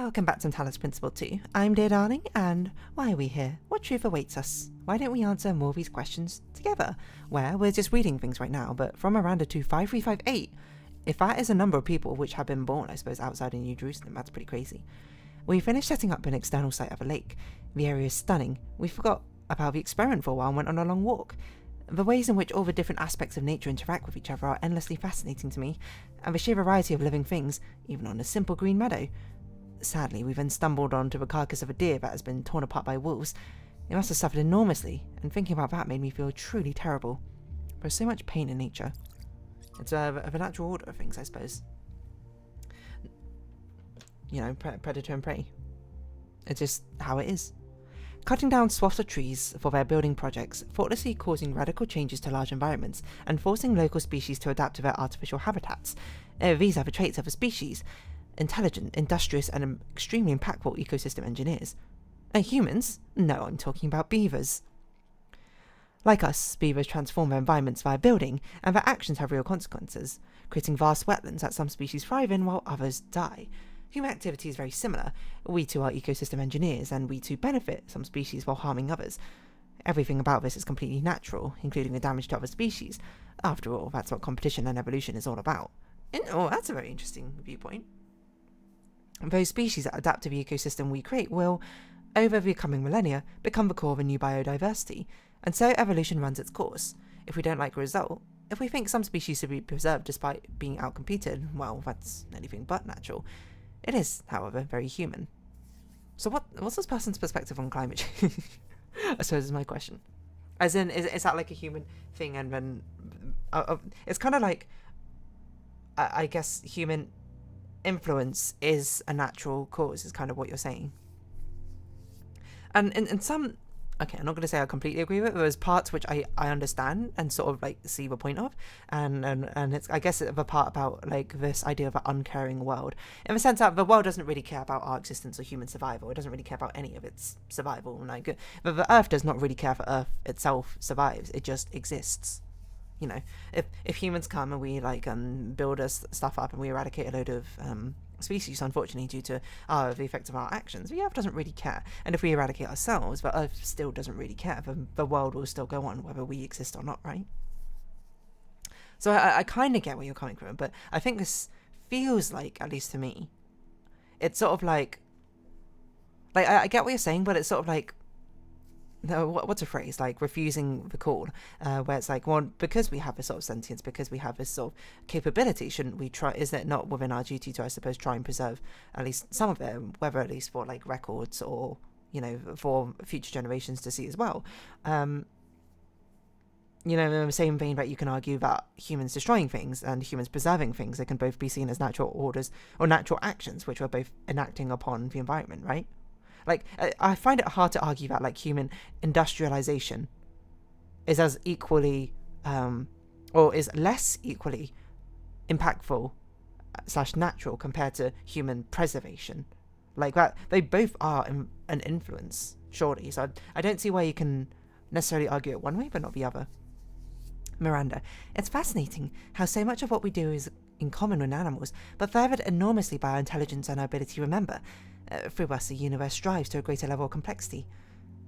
Welcome back to Talos Principle 2. I'm Dear Darling, and why are we here? What truth awaits us? Why don't we answer more of these questions together? Where we're just reading things right now, but from Miranda to 5358, if that is a number of people which have been born, I suppose, outside of New Jerusalem, that's pretty crazy. We finished setting up an external site of a lake. The area is stunning. We forgot about the experiment for a while and went on a long walk. The ways in which all the different aspects of nature interact with each other are endlessly fascinating to me, and the sheer variety of living things, even on a simple green meadow. Sadly, we then stumbled onto the carcass of a deer that has been torn apart by wolves. It must have suffered enormously, and thinking about that made me feel truly terrible. There's so much pain in nature. It's the natural order of things, I suppose. You know, predator and prey. It's just how it is. Cutting down swaths of trees for their building projects, thoughtlessly causing radical changes to large environments, and forcing local species to adapt to their artificial habitats. These are the traits of a species. Intelligent, industrious, and extremely impactful ecosystem engineers. Humans? No, I'm talking about beavers. Like us, beavers transform their environments via building, and their actions have real consequences, creating vast wetlands that some species thrive in while others die. Human activity is very similar. We too are ecosystem engineers, and we too benefit some species while harming others. Everything about this is completely natural, including the damage to other species. After all, that's what competition and evolution is all about. Oh, that's a very interesting viewpoint. Those species that adapt to the ecosystem we create will, over the coming millennia, become the core of a new biodiversity, and so evolution runs its course. If we don't like the result, if we think some species should be preserved despite being outcompeted, well, that's anything but natural. It is, however, very human. So what's this person's perspective on climate change? I suppose is my question. As in, is that like a human thing, and then it's kind of like, I guess, human influence is a natural cause, is kind of what you're saying. And in some, okay, I'm not going to say I completely agree with it. There's parts which I understand and sort of like see the point of, and it's, I guess, the part about like this idea of an uncaring world, in the sense that the world doesn't really care about our existence or human survival. It doesn't really care about any of its survival. Like, but the Earth does not really care for Earth itself survives. It just exists. You know, if humans come and we like build us stuff up and we eradicate a load of species, unfortunately, due to the effects of our actions, the Earth doesn't really care. And if we eradicate ourselves, the Earth still doesn't really care. The world will still go on whether we exist or not, right? So I kind of get where you're coming from, but I think this feels like, at least to me, it's sort of like I get what you're saying, but it's sort of like, no, what's a phrase, like refusing the call, where it's like, well, because we have this sort of sentience, because we have this sort of capability, shouldn't we try, is it not within our duty to, I suppose, try and preserve at least some of it, whether at least for like records or, you know, for future generations to see as well. You know, in the same vein that you can argue that humans destroying things and humans preserving things, they can both be seen as natural orders or natural actions, which are both enacting upon the environment, right? Like, I find it hard to argue that, like, human industrialization is as equally, or is less equally impactful / natural compared to human preservation. Like, that, they both are an influence, surely. So I don't see why you can necessarily argue it one way, but not the other. Miranda, it's fascinating how so much of what we do is in common with animals, but furthered enormously by our intelligence and our ability to remember. Through us, the universe strives to a greater level of complexity.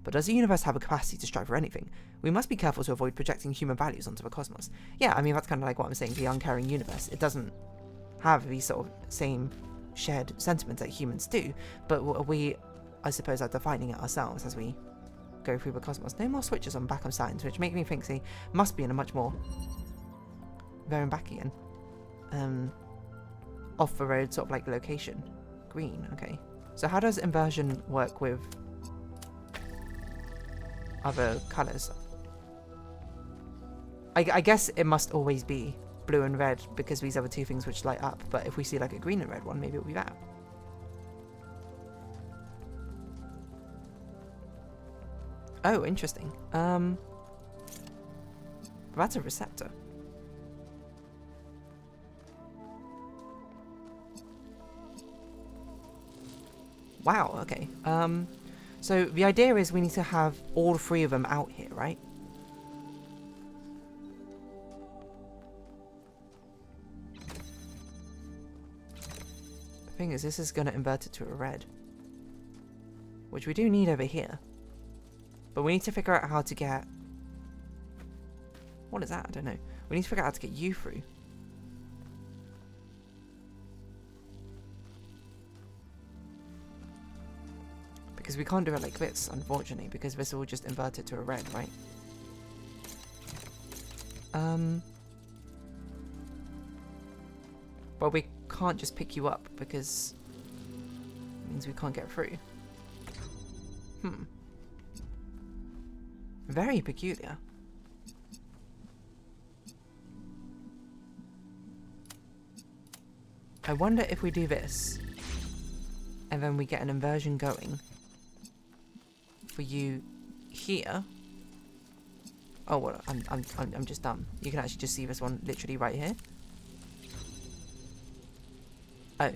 But does the universe have a capacity to strive for anything? We must be careful to avoid projecting human values onto the cosmos. Yeah, I mean, that's kind of like what I'm saying, the uncaring universe. It doesn't have these sort of same shared sentiments that humans do, but we, I suppose, are defining it ourselves as we go through the cosmos. No more switches on back of signs, which make me think they must be in a much more there and back again. Off the road sort of like location. Green, okay. So how does inversion work with other colours? I guess it must always be blue and red because these are the two things which light up, but if we see like a green and red one, maybe it'll be that. Oh, interesting. That's a receptor. Wow, okay. So the idea is we need to have all three of them out here, right? I thing is, this is going to invert it to a red. Which we do need over here. But we need to figure out how to get... What is that? I don't know. We need to figure out how to get you through. Because we can't do it like this, unfortunately, because this will just invert it to a red, right? Well, we can't just pick you up because it means we can't get through. Very peculiar. I wonder if we do this and then we get an inversion going for you here. Oh, well, I'm just dumb. You can actually just see this one literally right here. Oh.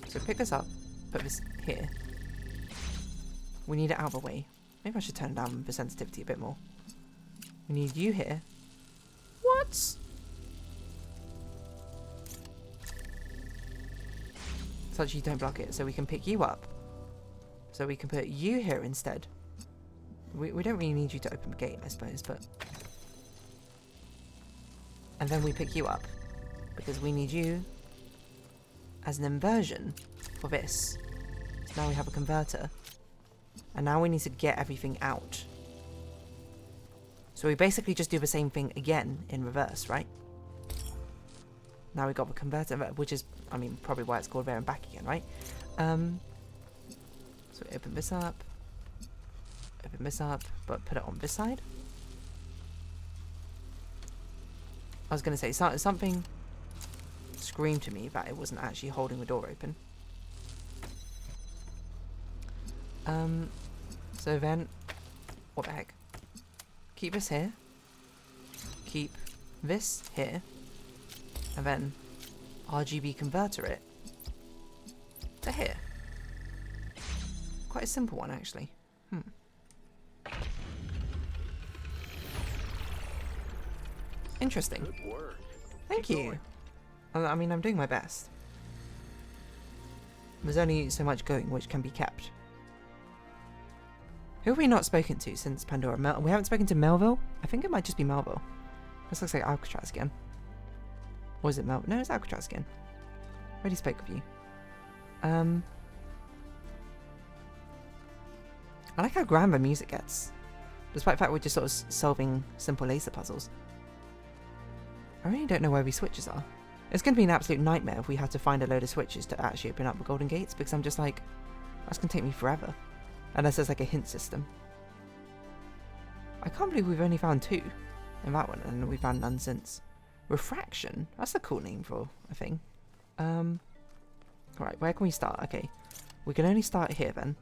So pick this up, put this here. We need it out of the way. Maybe I should turn down the sensitivity a bit more. We need you here. What? Such you don't block it, so we can pick you up. So we can put you here instead. We don't really need you to open the gate, I suppose, but... And then we pick you up, because we need you as an inversion for this. So now we have a converter. And now we need to get everything out. So we basically just do the same thing again in reverse, right? Now we got the converter, which is, I mean, probably why it's called there and back again, right? So open this up, but put it on this side. I was going to say, something screamed to me that it wasn't actually holding the door open. So then, what the heck? Keep this here. Keep this here. And then RGB converter it to here. Quite a simple one, actually. Interesting. Good work. Thank you. I mean, I'm doing my best. There's only so much going which can be kept. Who have we not spoken to since Pandora? We haven't spoken to Melville? I think it might just be Melville. This looks like Alcatraz again. Or is it Melville? No, it's Alcatraz again. Already spoke with you. I like how grand the music gets. Despite the fact we're just sort of solving simple laser puzzles. I really don't know where these switches are. It's going to be an absolute nightmare if we have to find a load of switches to actually open up the golden gates, because I'm just like, that's going to take me forever. Unless there's like a hint system. I can't believe we've only found 2 in that one, and we've found none since. Refraction? That's a cool name for a thing. Right, where can we start? Okay, we can only start here then.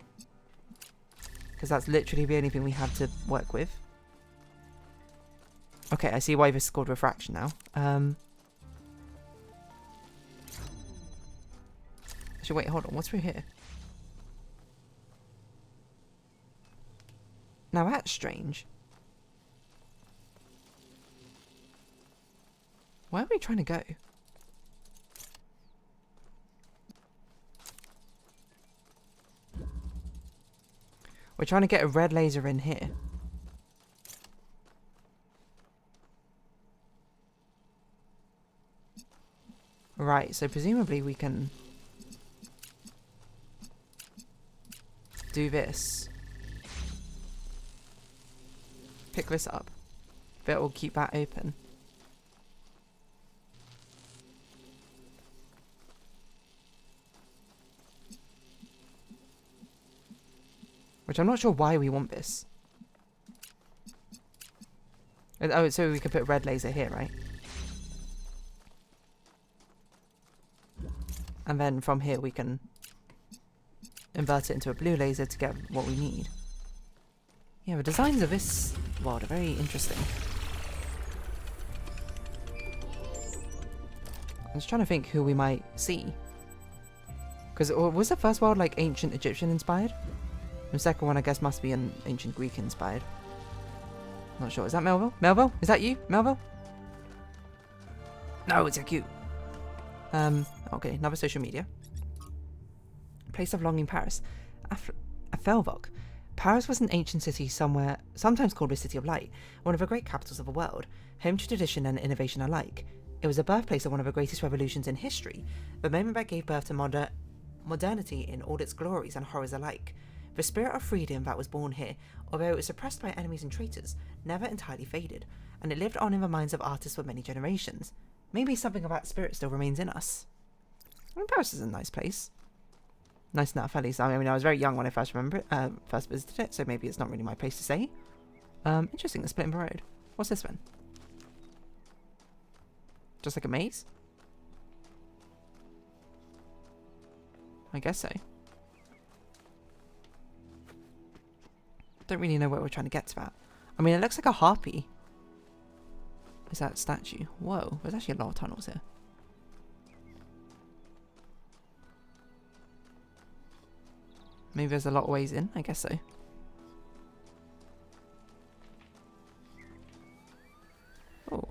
Because that's literally the only thing we have to work with. Okay, I see why this is called refraction now. Actually, wait, hold on. What's through here? Now that's strange. Where are we trying to go? We're trying to get a red laser in here. Right, so presumably we can do this. Pick this up. That will keep that open. Which I'm not sure why we want this. Oh, so we could put a red laser here, right? And then from here we can invert it into a blue laser to get what we need. Yeah, the designs of this world are very interesting. I'm just trying to think who we might see. Because was the first world like ancient Egyptian inspired? The second one I guess must be an ancient Greek inspired. Not sure. Is that Melville? Melville? Is that you? Melville? No, it's so cute. Okay, another social media. Place of longing, Paris. Afelvok. Paris was an ancient city sometimes called the City of Light, one of the great capitals of the world, home to tradition and innovation alike. It was the birthplace of one of the greatest revolutions in history, the moment that gave birth to modernity in all its glories and horrors alike. The spirit of freedom that was born here, although it was suppressed by enemies and traitors, never entirely faded, and it lived on in the minds of artists for many generations. Maybe something of that spirit still remains in us. I mean, Paris is a nice place. Nice enough, at least. I mean, I was very young when I first visited it, so maybe it's not really my place to say. Interesting, the split in the road. What's this one? Just like a maze? I guess so. Don't really know where we're trying to get to that. I mean, it looks like a harpy. Is that statue? Whoa, there's actually a lot of tunnels here. Maybe there's a lot of ways in, I guess so. Oh.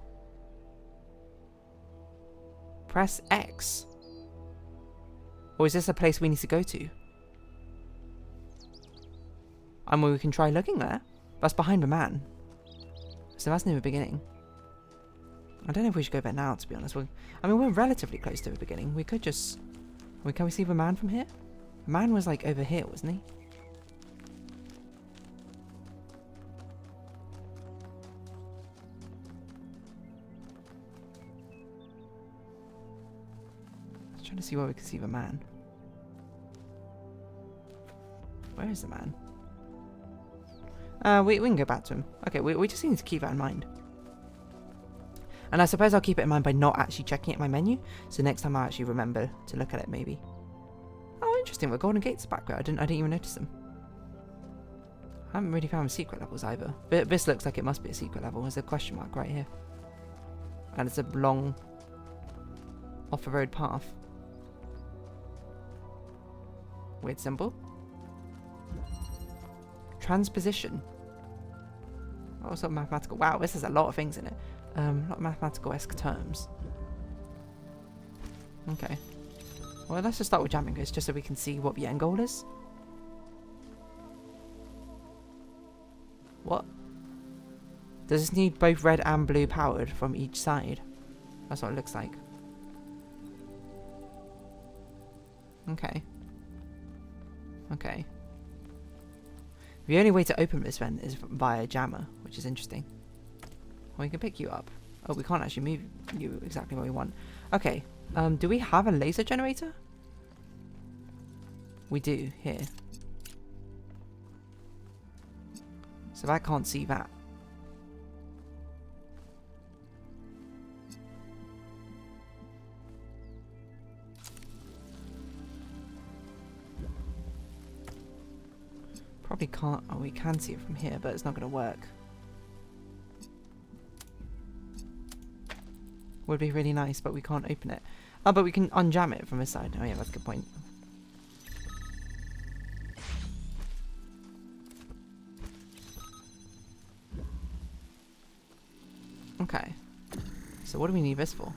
Press X. Or is this a place we need to go to? I mean, we can try looking there. That's behind the man. So that's near the beginning. I don't know if we should go there now, to be honest. I mean, we're relatively close to the beginning. We could just... Can we see the man from here? The man was like over here, wasn't he? I was trying to see where we could see the man. Where is the man? We can go back to him. Okay, we just need to keep that in mind. And I suppose I'll keep it in mind by not actually checking it in my menu. So next time I'll actually remember to look at it, maybe. Oh, interesting. The Golden Gates back there. I didn't even notice them. I haven't really found secret levels either. But this looks like it must be a secret level. There's a question mark right here. And it's a long off-the-road path. Weird symbol. Transposition. Oh, sort of mathematical. Wow, this has a lot of things in it. A lot of mathematical-esque terms. Okay. Well, let's just start with jamming this, just so we can see what the end goal is. What? Does this need both red and blue powered from each side? That's what it looks like. Okay. Okay. The only way to open this then is via a jammer, which is interesting. Well, we can pick you up. Oh, we can't actually move you exactly where we want. Okay. Do we have a laser generator? We do, here. So I can't see that. Probably can't. Oh, we can see it from here, but it's not going to work. Would be really nice, but we can't open it. Oh, but we can unjam it from this side. Oh yeah, that's a good point. Okay. So what do we need this for?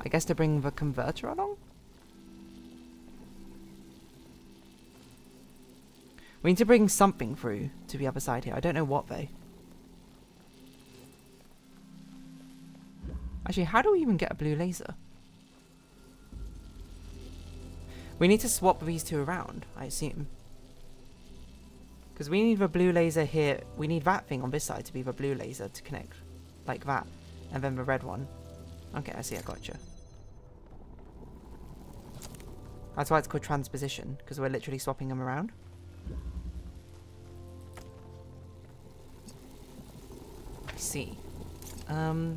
I guess to bring the converter along? We need to bring something through to the other side here. I don't know what though. Actually, how do we even get a blue laser? We need to swap these two around, I assume. Because we need the blue laser here. We need that thing on this side to be the blue laser to connect. Like that. And then the red one. Okay, I see, I gotcha. That's why it's called transposition. Because we're literally swapping them around. I see. I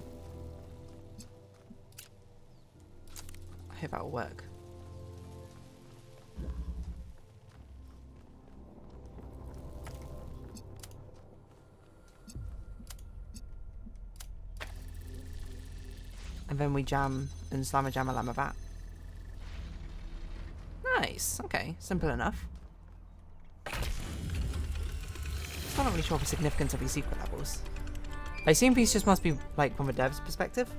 hope that'll work. And then we jam and slam a lama that. Nice. Okay, simple enough. I'm not really sure of the significance of these secret levels. I assume these just must be like from a dev's perspective.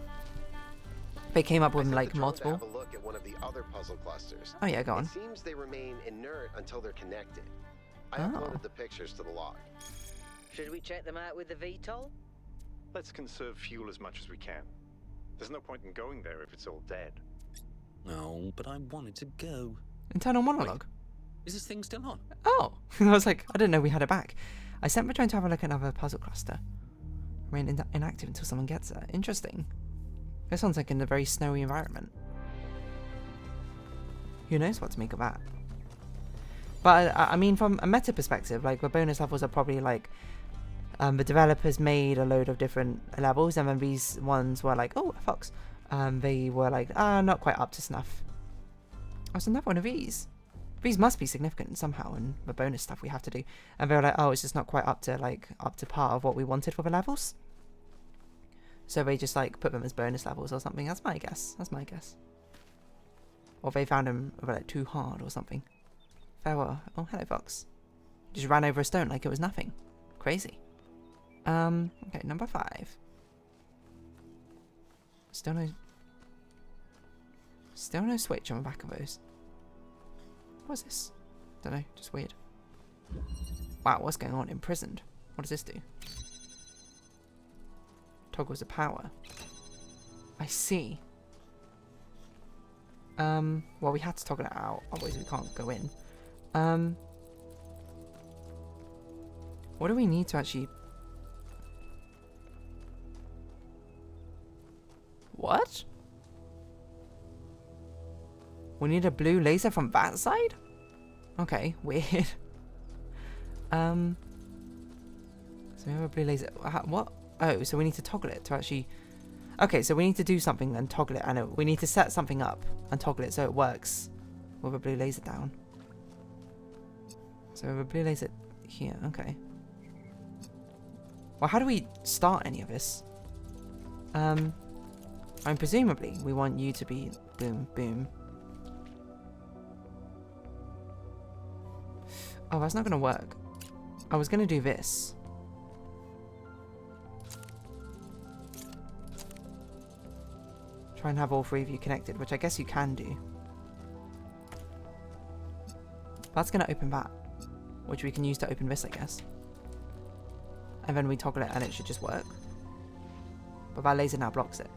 They came up with like multiple. Have a look at one of the other puzzle clusters. Oh yeah, go on. It seems they remain inert until they're connected. I Oh. uploaded the pictures to the log. Should we check them out with the VTOL? Let's conserve fuel as much as we can. There's no point in going there if it's all dead. No, but I wanted to go. Internal monologue. Wait, is this thing still on? Oh, I was like, I didn't know we had it back. I sent Matron to have a look at another puzzle cluster. Remain inactive until someone gets it. Interesting. This sounds like in a very snowy environment. Who knows what to make of that? But I mean, from a meta perspective, like the bonus levels are probably like the developers made a load of different levels, and then these ones were like, oh, a fox. They were like, not quite up to snuff. Oh, it's another one of these. These must be significant somehow in the bonus stuff we have to do. And they were like, oh, it's just not quite up to par of what we wanted for the levels. So they just like put them as bonus levels or something. That's my guess. That's my guess. Or they found them like too hard or something. Farewell. Oh, hello, fox. Just ran over a stone like it was nothing. Crazy. Okay, number 5. Still no switch on the back of those. What's this? Don't know, just weird. Wow, what's going on? Imprisoned. What does this do? Toggles the power. I see. Well, we had to toggle it out, otherwise we can't go in. What do we need to actually... What? We need a blue laser from that side? Okay, weird. So we have a blue laser. What? Oh, so we need to toggle it to actually... Okay, so we need to do something and toggle it. I know. We need to set something up and toggle it so it works with a blue laser down. So we have a blue laser here. Okay. Well, how do we start any of this? I mean, presumably we want you to be boom, boom. Oh, that's not going to work. I was going to do this. Try and have all 3 of you connected, which I guess you can do. That's going to open that, which we can use to open this, I guess. And then we toggle it and it should just work. But that laser now blocks it.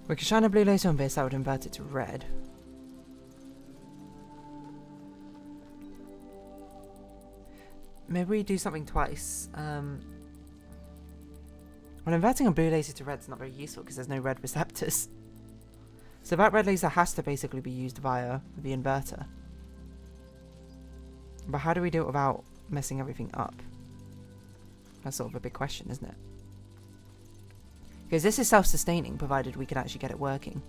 We can shine a blue laser on this, that would invert it to red. Maybe we do something twice. Well, inverting a blue laser to red is not very useful because there's no red receptors. So that red laser has to basically be used via the inverter. But how do we do it without messing everything up? That's sort of a big question, isn't it? Because this is self-sustaining, provided we can actually get it working.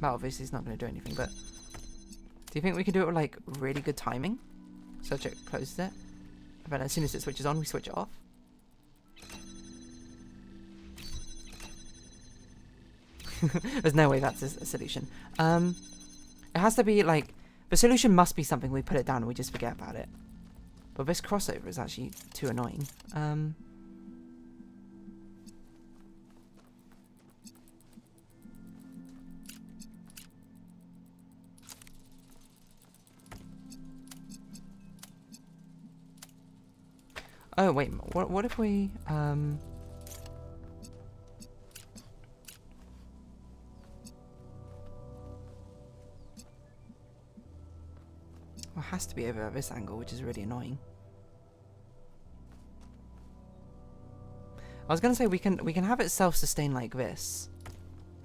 Well, obviously it's not going to do anything, but... Do you think we can do it with, like, really good timing? Such it closes it. And then as soon as it switches on, we switch it off. There's no way that's a solution. It has to be like... The solution must be something we put it down and we just forget about it. But this crossover is actually too annoying. Oh, wait. What if we... Well, it has to be over at this angle, which is really annoying. I was gonna say we can have it self-sustain like this,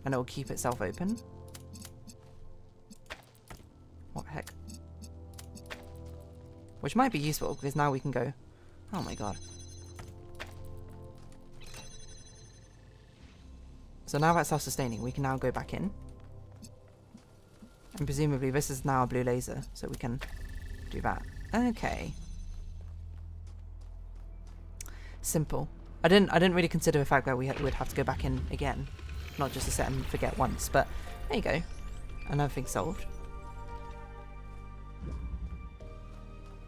and it will keep itself open. What the heck? Which might be useful because now we can go Oh my god. So now that's self-sustaining, we can now go back in. And presumably this is now a blue laser, so we can do that. Okay. Simple. I didn't really consider the fact that we'd have to go back in again. Not just to set and forget once, but there you go. Another thing solved.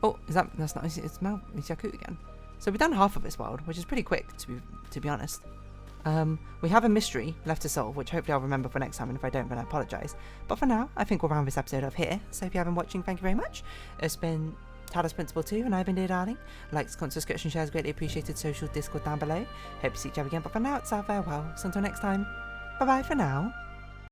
Oh, that's not, it's Yaku again. So we've done half of this world, which is pretty quick, to be honest. We have a mystery left to solve, which hopefully I'll remember for next time, and if I don't, then I apologise. But for now, I think we'll round this episode off here. So if you have been watching, thank you very much. It's been Talos Principle 2, and I've been Dear Darling. Likes, comments, subscription, shares, greatly appreciated. Social Discord down below. Hope to see each other again, but for now, it's our farewell. So until next time, bye bye for now.